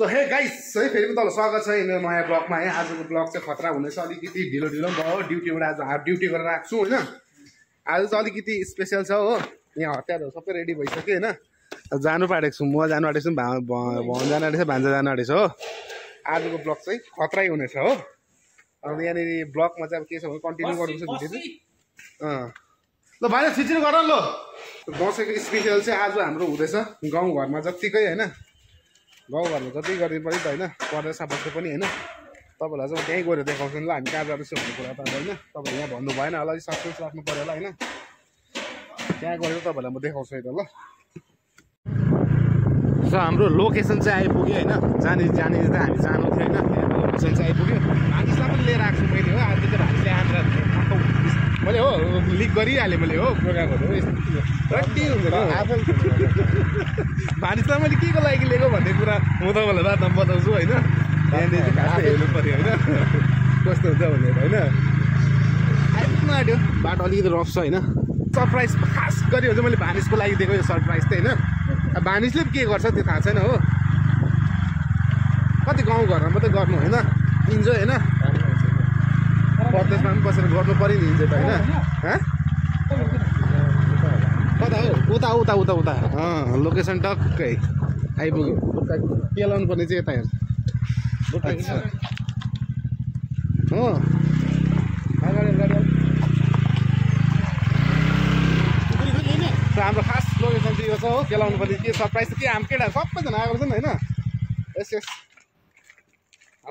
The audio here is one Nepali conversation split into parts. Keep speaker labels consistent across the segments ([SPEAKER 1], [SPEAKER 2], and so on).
[SPEAKER 1] सो हे गाइस है फेरि पनि तपाईलाई स्वागत छ मेरो नयाँ ब्लगमा है। आजको ब्लग चाहिँ खतरा हुनेछ, अलिकति ढिलो भयो। ड्युटीबाट आज हाफ ड्युटी गरेर आएको छु हैन। आज चाहिँ अलिकति स्पेशल छ हो। यहाँ हतियारहरू सबै रेडी भइसक्यो हैन। जानु पाटेको छु, म जानु आँटेको छु, भन जानु आँटेको छ, भान्जा जानु आँटेको छ हो। आजको ब्लग चाहिँ खतरै हुनेछ हो। अब यहाँनिर ब्लगमा चाहिँ अब के छ भने कन्टिन्यू गर्नुपर्छ भिडियो चाहिँ। ल भाइ छिचिनु गर ल। दसैँको स्पेशल चाहिँ आज हाम्रो हुँदैछ गाउँघरमा जत्तिकै हैन। गाउँघरमा जति गरिदिनु पऱ्यो त होइन, परदेशमा बस्नु पनि होइन। तपाईँहरूलाई चाहिँ त्यहीँ गएर देखाउँछु नि ल, हामी कहाँ जाँदैछौँ भन्ने कुरा त होइन। तपाईँले यहाँ भन्नु भएन होला, सस्पेन्स राख्नु पऱ्यो होला होइन। त्यहाँ गएर तपाईँहरूलाई म देखाउँछु है त ल। सो हाम्रो लोकेसन चाहिँ आइपुग्यो होइन। जाने त हामी जानु थियो होइन। लोकेसन चाहिँ आइपुग्यो। भानिसलाई पनि लिएर आएको छु मैले हो। आज चाहिँ भानिसले आएर मैले हो लिक गरिहालेँ मैले हो प्रोग्रामहरू रड्डी हुन्छ भानिसलाई मैले के को लागि लिएको भन्ने कुरा म तपाईँलाई रातमा बताउँछु होइन। यहाँनिर चाहिँ खासै हेर्नु पऱ्यो होइन कस्तो हुन्छ भनेर होइन। आइपुग्नु आँट्यो, बाटो अलिकति रफ छ होइन। सरप्राइज खास गरी हो चाहिँ मैले भानिसको लागि दिएको यो सरप्राइज चाहिँ होइन। अब भानिसले के गर्छ त्यो थाहा छैन हो। कति गाउँघरमा मात्रै गर्नु होइन इन्जोय होइन। परदेशमा पनि बसेर गर्नु पऱ्यो नि इन्जोय त होइन। कता हो? उता उता उता उता लोकेसन टक्कै आइपुग्यो। के लाउनु पर्ने चाहिँ यता हेर्छ हो। हाम्रो खास लोकेसन चाहिँ यो छ हो। के लाउनु पर्ने के सरप्राइज के हाम्रो केटाहरू सबैजना आएको छ नि होइन। यस यस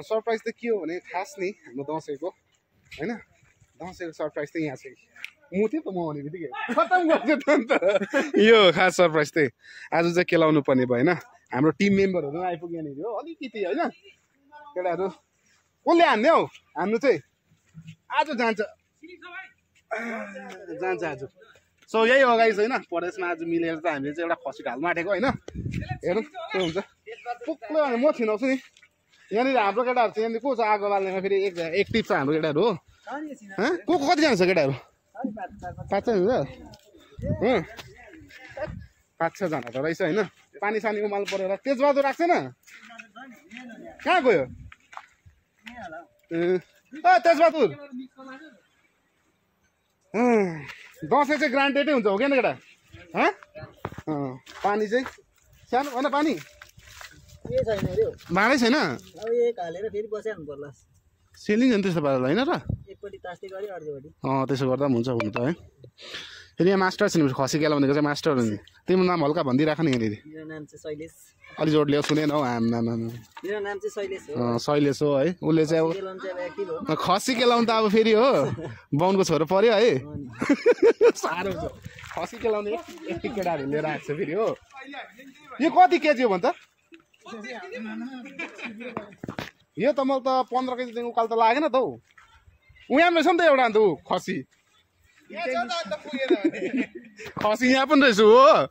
[SPEAKER 1] सरप्राइज त के हो भने खास नि हाम्रो दसैँको होइन। दसैँको सरप्राइज चाहिँ यहाँ चाहिँ म थियो त, म आउने बित्तिकै खतम गर्छु त अन्त। यो खास सरप्राइज चाहिँ आज चाहिँ के लाउनु पर्ने भयो होइन। हाम्रो टिम मेम्बरहरू आइपुग्यो यहाँनिर हो अलिकति होइन। केटाहरू कसले हान्ने हौ? हान्नु चाहिँ आज जान्छ जान्छ आज। सो यही हो गाइस होइन। परदेशमा आज मिलेर त हामीले चाहिँ एउटा खसी ढाल्नु आँटेको होइन। हेरौँ के हुन्छ। पुग्लो भने म छिनाउँछु नि। यहाँनिर हाम्रो केटाहरू चाहिँ यहाँनिर को छ आगो बाल्नेमा फेरि एक्टिभ छ हाम्रो केटाहरू हो। को कतिजना छ केटाहरू? 5-6 हुन्छ। 5-6 जना त रहेछ होइन। पानी सानी उमाल्नु परेर तेजबहादुर राख्छ न कहाँ गयो? तेजबहादुर दसैँ चाहिँ ग्रान्टेडै हुन्छ हो क्या केटा? पानी चाहिँ सानो होइन पानी भाँडै छैन। सेलिङ नि त्यस्तो पाराले होइन र? त्यसो गर्दा पनि हुन्छ हुनु त है। फेरि यहाँ मास्टर छ नि खसी केला भनेको चाहिँ मास्टर हो नि। तिम्रो नाम हल्का भनिदिइराख नि यहाँनिर। अलि जोड ल्याउ सुनेन हौ आम नाम। शैलेश हो है। उसले चाहिँ अब खसी केलाउनु त अब फेरि हो बाउनको छोरो पर्यो है। साह्रो छ खसी केलाउने यति केटाहरू लिएर आएको छ फेरि हो। यो कति केजी हो भन्छ? यो त मलाई त 15 केजीदेखि उकालो त लागेन त हौ। उहाँ रहेछ नि त एउटा अन्त खसी। खसी यहाँ पनि रहेछु हो।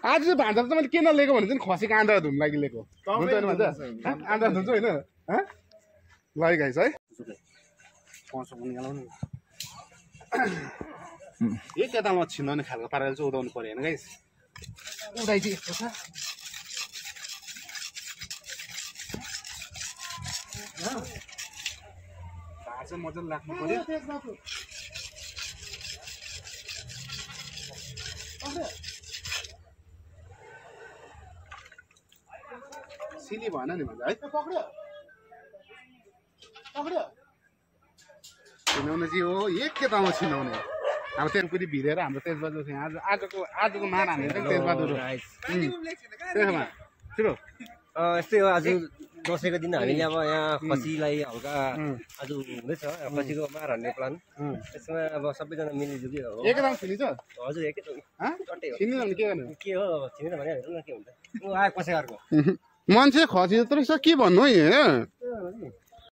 [SPEAKER 1] आज चाहिँ भान्जा त मैले किन लिएको भने चाहिँ खसीको आन्द्रा धुनु लागि लिएको हुन्छ होइन भन्छ। आन्द्रा धुन्छु होइन ल गाइस है। यो केटामा छिन्दाउने खालको पाराले चाहिँ उदाउनु पऱ्यो होइन गाइस। उदाइ चाहिँ यस्तो छ भार चाहिँ मजाले राख्नु पर्यो। सिली भएन नि भन्छ है। छिनाउने चाहिँ हो एक केटामा छिनाउने। अब त्यहाँ पनि भिरेर हाम्रो तेजबहादुर थियो आजको मान हान्ने तेजबहादुर त्यसमा छिटो।
[SPEAKER 2] यस्तै हो आज दसैँको दिन हामीले अब यहाँ खसीलाई हल्का आज हुँदैछ खसीको मार हान्ने प्लान। त्यसमा अब सबैजना मिलिजुली हो।
[SPEAKER 1] एकैताल छिनिन्छ?
[SPEAKER 2] हजुर एकैताल
[SPEAKER 1] छिन्नु भने के गर्नु?
[SPEAKER 2] के हो छिनेर भने हेर्नु न के हुन्छ। ऊ आयो कसै अर्को
[SPEAKER 1] मान्छे खसी जत्रो छ के भन्नु है।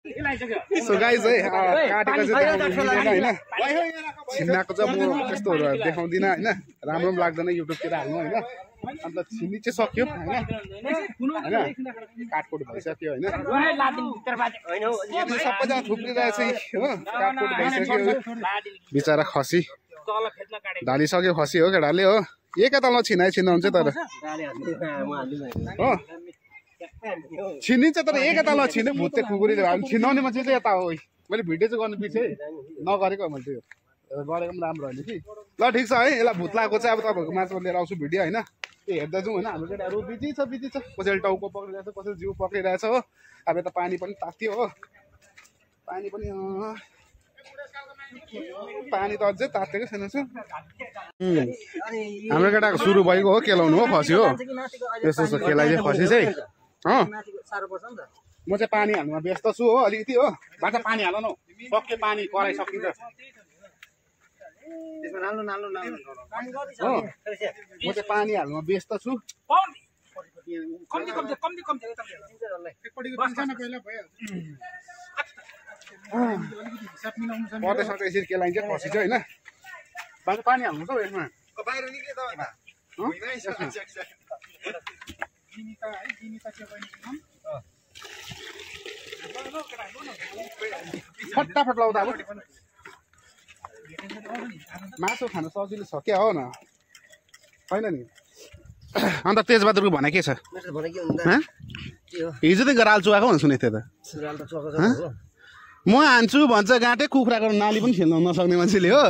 [SPEAKER 1] सो गाइस है काटेको चाहिँ होइन छिन्नाको चाहिँ म त्यस्तोहरू देखाउँदिनँ होइन। राम्रो पनि लाग्दैन युट्युबतिर हाल्नु होइन। अन्त छिन्नी चाहिँ सक्यो होइन। काटकुट भइसक्यो होइन। सबैजना थुप्रिरहेछ हो। काटकुट भइसक्यो बिचरा खसी ढालिसक्यो। खसी हो केटाले हो। एकैतालमा छिनाइ छिन्दा हुन्छ तर हो। छिनिन्छ तर एकतामा छिने भुत्ते खुकुरीले भए पनि छिनाउने मान्छे चाहिँ यता हो मैले भिडियो चाहिँ गर्नु बिर्सेँ नगरेको मैले त्यो गरेको पनि राम्रो होइन कि ल ठिक छ है यसलाई भुत लगाएको चाहिँ अब तपाईँहरूको माझमा लिएर आउँछु भिडियो होइन त्यो हेर्दा जाउँ होइन हाम्रो केटाहरू बिजी छ कसैले टाउको पक्रिरहेछ कसैले जिउ पक्रिरहेछ हो अब यता पानी पनि तात्यो हो पानी पनि पानी त अझै तातेको छैन हाम्रो केटाको सुरु भएको हो केलाउनु हो खसी हो यस्तो केलाइदियो खसी चाहिँ म चाहिँ पानी हाल्नुमा व्यस्त छु हो अलिकति हो बाटा पानी हाल न सक्यो पानी कराइ सकिन्छ म चाहिँ पानी हाल्नुमा व्यस्त छु पर्दै सक्छ यसरी केलाइन्छ खसी चाहिँ होइन बाटो पानी हाल्नु हौ यसमा फटाफट लाउँदा अब मासु खानु सजिलो छ क्या हो न होइन नि अन्त तेजबहादुरको भनाइ के छ हिजोदेखि राल चुहाएको भनेर सुनेको थिएँ त म हान्छु भन्छ गाँटे कुखुराको नाली पनि खेल्न नसक्ने मान्छेले हो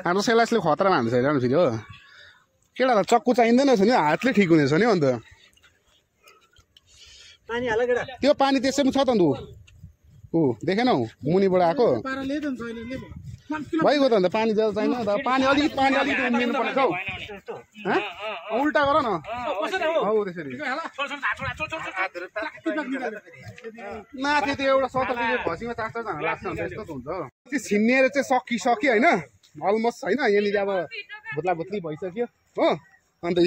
[SPEAKER 1] हाम्रो सेलासले खतरामा हान्छ होइन फेरि हो केटालाई चक्कु चाहिँदैन छ नि हातले ठिक हुनेछ नि अन्त त्यो पानी त्यसैमा छ त अन्त ऊ देखेन हौ मुनिबाट आएको भइगयो त अन्त पानी ज्यादा चाहिँदैन त पानी अलिकति उम्रिनु पर्छ हौ उल्टा गर न हौ त्यसरी माथि त्यो एउटा 70 खसीमा 4-4 जना लाग्छ भने यस्तो त हुन्छ त्यो छिन्नेर चाहिँ सकिसक्यो होइन अलमोस्ट होइन यहाँनिर अब भुत्ला भुत्ली भइसक्यो हो अन्त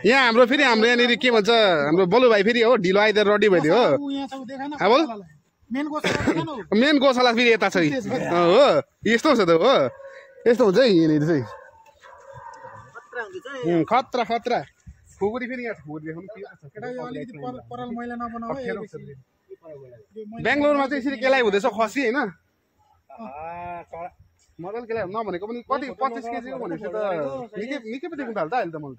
[SPEAKER 1] यहाँ हाम्रो फेरि हाम्रो यहाँनिर के भन्छ हाम्रो बलु भाइ फेरि हो ढिलो आइदिएर रेडी भइदियो हो अब मेन गोशाला फेरि यता छ हो यस्तो छ त हो यस्तो हुन्छ है यहाँनिर चाहिँ खतरा खतरा खुकुरी फेरि यहाँ बेङ्गलोरमा चाहिँ यसरी केलाइ हुँदैछ खसी होइन मजाले केलाइ नभनेको पनि कति 25 केजीको भनेपछि त निकै पो देख्नु थाल्छ अहिले त मैले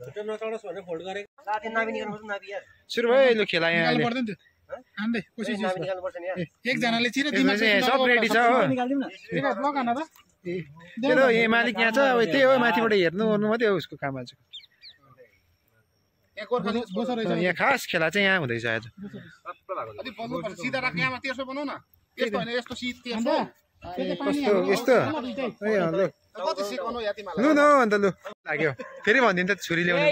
[SPEAKER 1] सुरु भयो लु खेला यहाँ एकजनाले सब रेडी छ हो यही मालिक यहाँ छ अब त्यही हो माथिबाट हेर्नु ओर्नु मात्रै हो उसको काम आज यहाँ खास खेला चाहिँ यहाँ हुँदैछ आज सिधा राख्ने आमा तेर्सो बनाउ न यस्तो होइन यस्तो तेर्सो यस्तो लु न अन्त लु लाग्यो फेरि भनिदिनु त छुरी ल्याउनु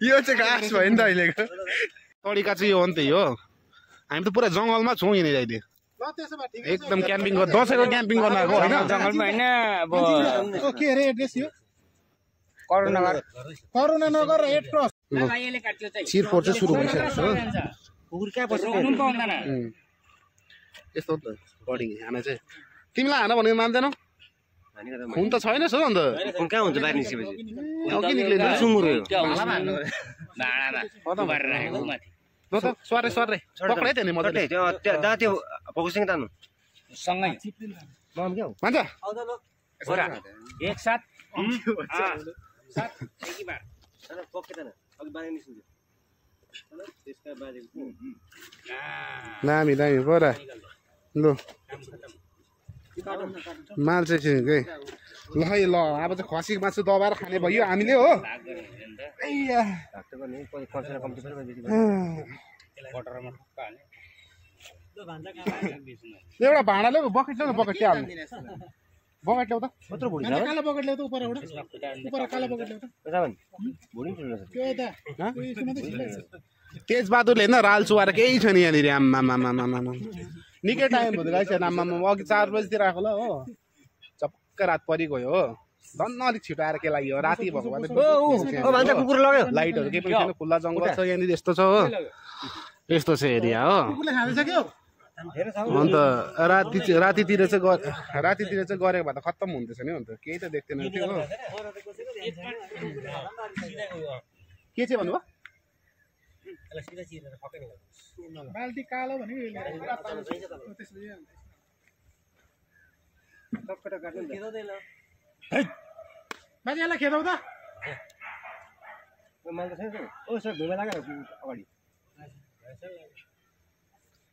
[SPEAKER 1] यो चाहिँ घाँस भयो नि त अहिलेको तरिका चाहिँ यो हो नि त हो हामी त पुरा जङ्गलमा छौँ यहाँनिर अहिले एकदम क्याम्पिङ दसैँको क्याम्पिङ गर्न आएको होइन
[SPEAKER 3] जङ्गलमा होइन अब
[SPEAKER 1] के अरे एड्रेस यो करुणा नगर रेड क्रस चिरपोर चाहिँ सुरु भइसकेको यस्तो त बडी खाना चाहिँ तिमीलाई हान भनेको मान्दैनौ खुन त छैन छ अन्त
[SPEAKER 2] खुन कहाँ हुन्छ बाहिर निस्केपछि
[SPEAKER 1] अघि निक्लिन्छ
[SPEAKER 2] सुँगुर हो
[SPEAKER 1] ल त सरे पक्रै थियो नि मजाले
[SPEAKER 2] त्यो फोकसिङ तान्नु
[SPEAKER 3] सँगै
[SPEAKER 1] मान्छ
[SPEAKER 3] एक साथ
[SPEAKER 1] दामी दामी परा लु माल चाहिँ ल है ल अब चाहिँ खसी मासु दबाएर खाने भयो हामीले हो एउटा भाँडा ल्याउ बकेट ल्याउ न बकेट क्या हाल्नु बकेट ल्याउ त कत्रो भुडी कालो बकेट ल्याउ त उपरबाट उपर कालो बकेट ल्याउ त तेजबहादुरले होइन राल चुहाएर केही छैन यहाँनिर आम्मा निकै टाइम हुँदै गएछ आम्मा अघि 4 बजीतिर आएको ल हो चक्क रात परिगयो हो धन्न अलिक छिटो आएर के लाग्यो राति भएको लाइटहरू केही पनि छैन खुल्ला जङ्गल छ यहाँनिर यस्तो छ हो यस्तो छ एरिया हो अन्त रातितिर चाहिँ गरेको भए त खत्तम हुँदैछ नि अन्त केही त देख्दैन त्यो हो के चाहिँ भन्नुभयो बाल्टी कालो भने
[SPEAKER 2] टक्क काट्नु नि
[SPEAKER 1] बाजे यसलाई खेदाउ त
[SPEAKER 2] मैले त छैन ओ सर घुमे लाग्यो अगाडि